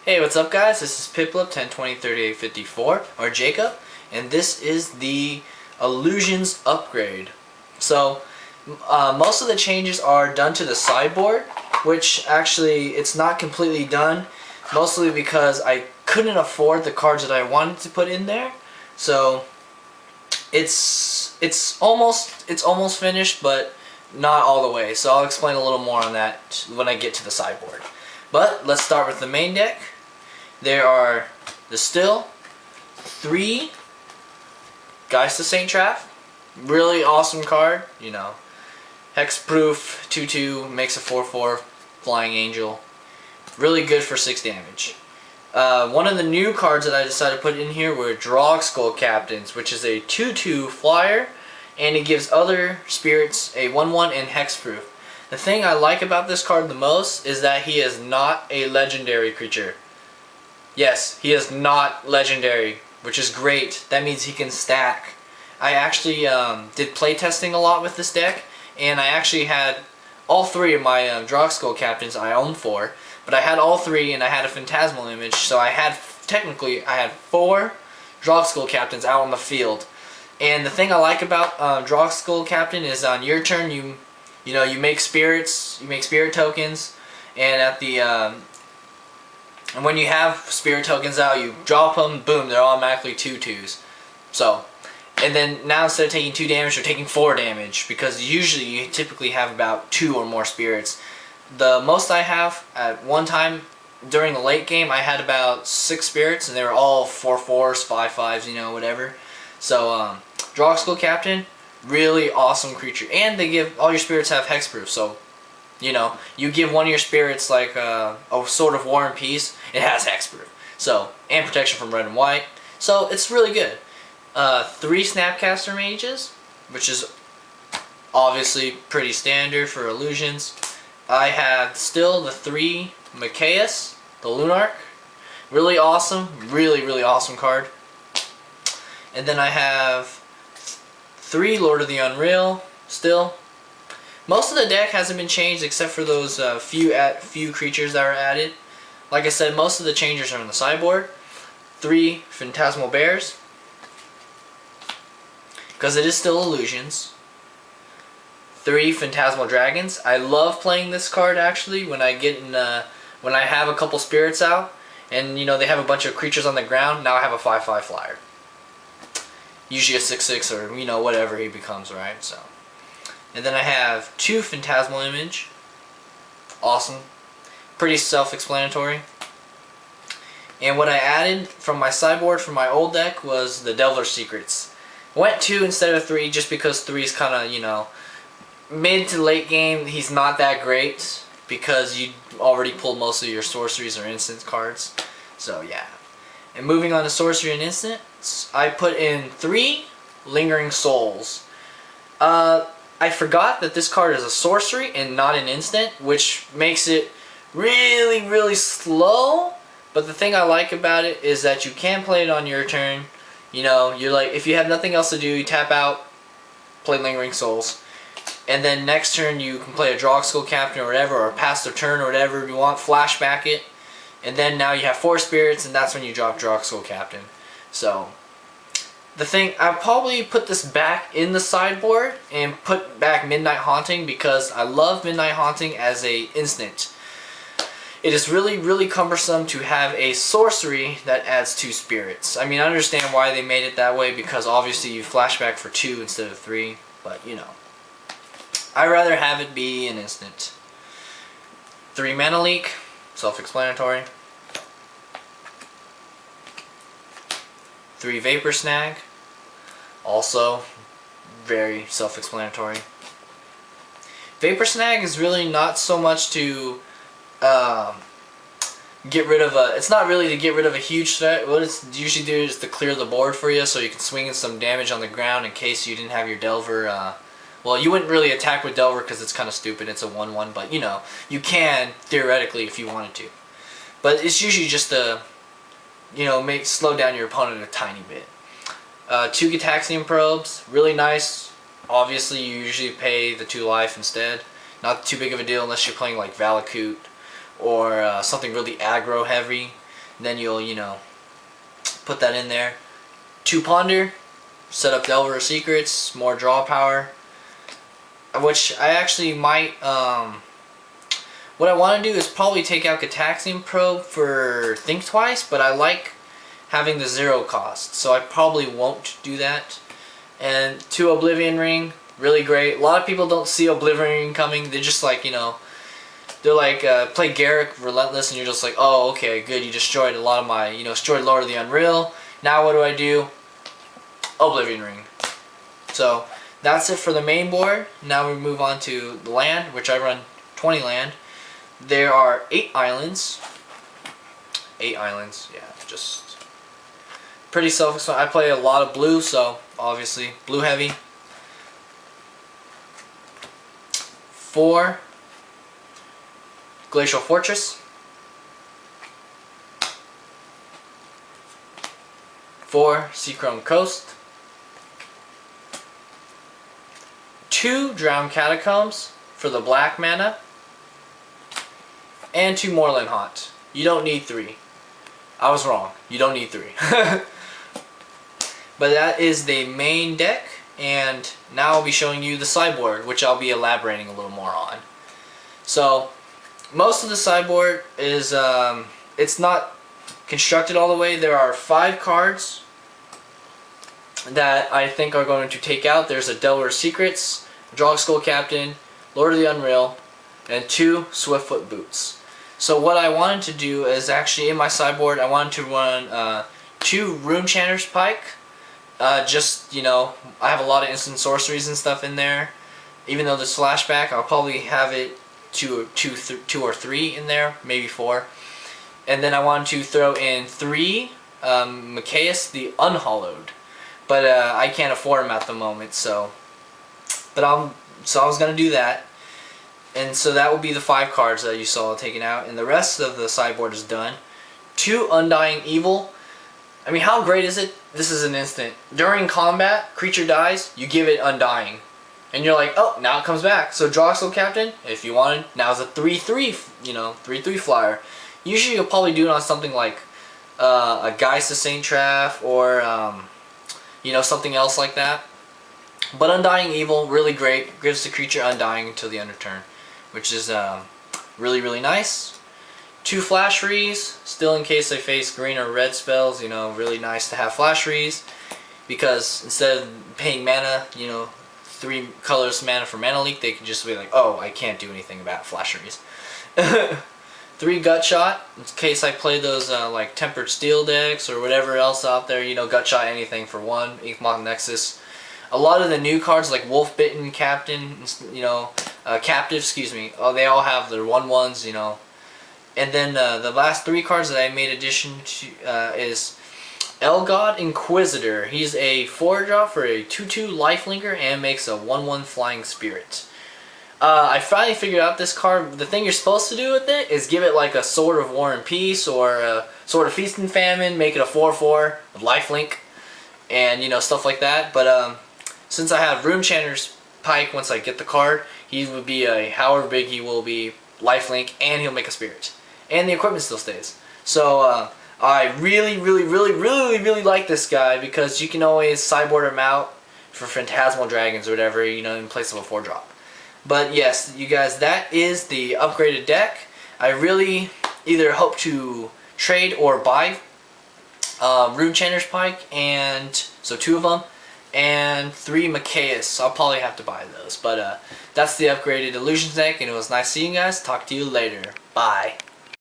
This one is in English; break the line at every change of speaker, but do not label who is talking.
Hey, what's up guys? This is Piplup10203854, or Jacob, and this is the Illusions upgrade. So, most of the changes are done to the sideboard, which actually it's not completely done, mostly because I couldn't afford the cards that I wanted to put in there. So, it's almost finished, but not all the way. So I'll explain a little more on that when I get to the sideboard. But let's start with the main deck. There are the still 3 Geist of Traft. Really awesome card, you know. Hexproof 2/2 makes a 4/4 flying angel. Really good for 6 damage. One of the new cards that I decided to put in here were Drogskol Captains, which is a 2/2 flyer, and it gives other spirits a 1/1 and hexproof. The thing I like about this card the most is that he is not a legendary creature. Yes, he is not legendary, which is great. That means he can stack. I actually did playtesting a lot with this deck, and I actually had all 3 of my Drogskol Captains. I own 4, but I had all 3, and I had a Phantasmal Image, so I had 4 Drogskol Captains out on the field. And the thing I like about Drogskol Captain is on your turn you make spirits, you make spirit tokens, and at the and when you have spirit tokens out, you drop them, boom, they're automatically 2/2s. So, and then now instead of taking 2 damage, you're taking 4 damage, because usually you typically have about 2 or more spirits. The most I have at one time during the late game, I had about 6 spirits, and they were all 4/4s, 5/5s, you know, whatever. So, Drogskol Captain, really awesome creature, and they give all your spirits have hexproof. So, you know, you give one of your spirits like a Sword of War and Peace, it has hexproof. So, and protection from red and white. So it's really good. 3 Snapcaster Mages, which is obviously pretty standard for illusions. I have still the 3 Mikaeus the Lunarch, really awesome, really awesome card. And then I have 3 Lord of the Unreal still. Most of the deck hasn't been changed except for those few creatures that are added. Like I said, most of the changes are on the sideboard. 3 Phantasmal Bears, because it is still illusions. 3 Phantasmal Dragons. I love playing this card actually when I get in when I have a couple spirits out, and you know they have a bunch of creatures on the ground. Now I have a 5/5 flyer. Usually a 6/6 or you know whatever he becomes, right? So, and then I have 2 Phantasmal Image. Awesome, pretty self-explanatory. And what I added from my sideboard from my old deck was the Delver's Secrets. Went 2 instead of 3 just because 3 is kind of, you know, mid to late game. He's not that great because you already pulled most of your sorceries or instant cards. So yeah. And moving on to sorcery and instants, I put in 3 Lingering Souls. I forgot that this card is a sorcery and not an instant, which makes it really slow. But the thing I like about it is that you can play it on your turn. You know, you're like, if you have nothing else to do, you tap out, play Lingering Souls. And then next turn you can play a Drogskol Captain or whatever, or pass the turn or whatever you want, flashback it. And then now you have 4 spirits, and that's when you drop Drogskol Captain. So, the thing, I'll probably put this back in the sideboard and put back Midnight Haunting, because I love Midnight Haunting as a instant. It is really cumbersome to have a sorcery that adds 2 spirits. I mean, I understand why they made it that way, because obviously you flashback for 2 instead of 3, but you know. I'd rather have it be an instant. 3 Mana Leak. Self-explanatory. 3 Vapor Snag, also very self-explanatory. Vapor Snag is really not so much to get rid of a. It's not really to get rid of a huge threat. What it's usually do is to clear the board for you, so you can swing in some damage on the ground in case you didn't have your Delver. Well, you wouldn't really attack with Delver because it's kind of stupid. It's a 1/1, but you know, you can theoretically if you wanted to. But it's usually just to, you know, slow down your opponent a tiny bit. 2 Gitaxian Probes, really nice. Obviously, you usually pay the 2 life instead. Not too big of a deal unless you're playing like Valakut or something really aggro heavy. Then you'll, you know, put that in there. 2 Ponder, set up Delver of Secrets, more draw power. Which I actually might, what I want to do is probably take out Gitaxian Probe for Think Twice, but I like having the 0 cost, so I probably won't do that. And 2 Oblivion-Ring, really great. A lot of people don't see Oblivion-Ring coming. They're just like, you know, they're like, play Garrick Relentless, and you're just like, oh, okay, good, you destroyed a lot of my, you know, destroyed Lord of the Unreal. Now what do? Oblivion-Ring. So, that's it for the main board. Now we move on to the land, which I run 20 land. There are 8 islands. 8 islands, yeah, just pretty self-explanatory. I play a lot of blue, so obviously blue heavy. 4 Glacial Fortress. 4 Seachrome Coast. 2 Drowned Catacombs for the black mana. And 2 Moorland Haunt. You don't need 3. I was wrong. You don't need 3. But that is the main deck, and now I'll be showing you the sideboard, which I'll be elaborating a little more on. So, most of the sideboard is, it's not constructed all the way. There are 5 cards that I think are going to take out. There's a Delver of Secrets, Drogskol Captain, Lord of the Unreal, and 2 Swiftfoot Boots. So what I wanted to do is actually in my sideboard I wanted to run 2 Runechanter's Pike. Just, you know, I have a lot of instant sorceries and stuff in there. Even though there's flashback, I'll probably have it 2 or 3 in there, maybe 4. And then I wanted to throw in 3 Mikaeus the Unhallowed. But I can't afford them at the moment, so I was gonna do that. And so that will be the 5 cards that you saw taken out, and the rest of the sideboard is done. 2 Undying Evil. I mean, how great is it? This is an instant. During combat, creature dies, you give it Undying. And you're like, oh, now it comes back. So Drogskol Captain, if you wanted, now's a 3/3, you know, 3/3 flyer. Usually you'll probably do it on something like a Geist of Traft or, you know, something else like that. But Undying Evil, really great. Gives the creature Undying until the end of turn, which is really, really nice. 2 Flashfreeze, still in case they face green or red spells, you know, really nice to have Flashfreeze, because instead of paying mana, you know, 3 colorless mana for mana leak, they can just be like, oh, I can't do anything about Flashfreeze. 3 Gutshot, in case I play those like Tempered Steel decks or whatever else out there, you know, Gutshot anything for 1, Inkmoth Nexus. A lot of the new cards like Wolf-Bitten Captain, you know, Captive, excuse me, oh, they all have their 1/1s, you know. And then the last 3 cards that I made addition to is Elgaud Inquisitor. He's a 4-drop for a 2/2 lifelinker and makes a 1/1 flying spirit. I finally figured out this card. The thing you're supposed to do with it is give it like a Sword of War and Peace or a Sword of Feast and Famine, make it a 4/4 lifelink, and you know, stuff like that. But since I have Runechanter's Pike, once I get the card, he would be a, however big he will be, lifelink, and he'll make a spirit. And the equipment still stays. So I really like this guy, because you can always sideboard him out for Phantasmal Dragons or whatever, you know, in place of a 4-drop. But yes, you guys, that is the upgraded deck. I really either hope to trade or buy Runechanter's Pike, and so 2 of them, and 3 Mikaeus. I'll probably have to buy those. But that's the upgraded Illusions deck, and it was nice seeing you guys. Talk to you later. Bye.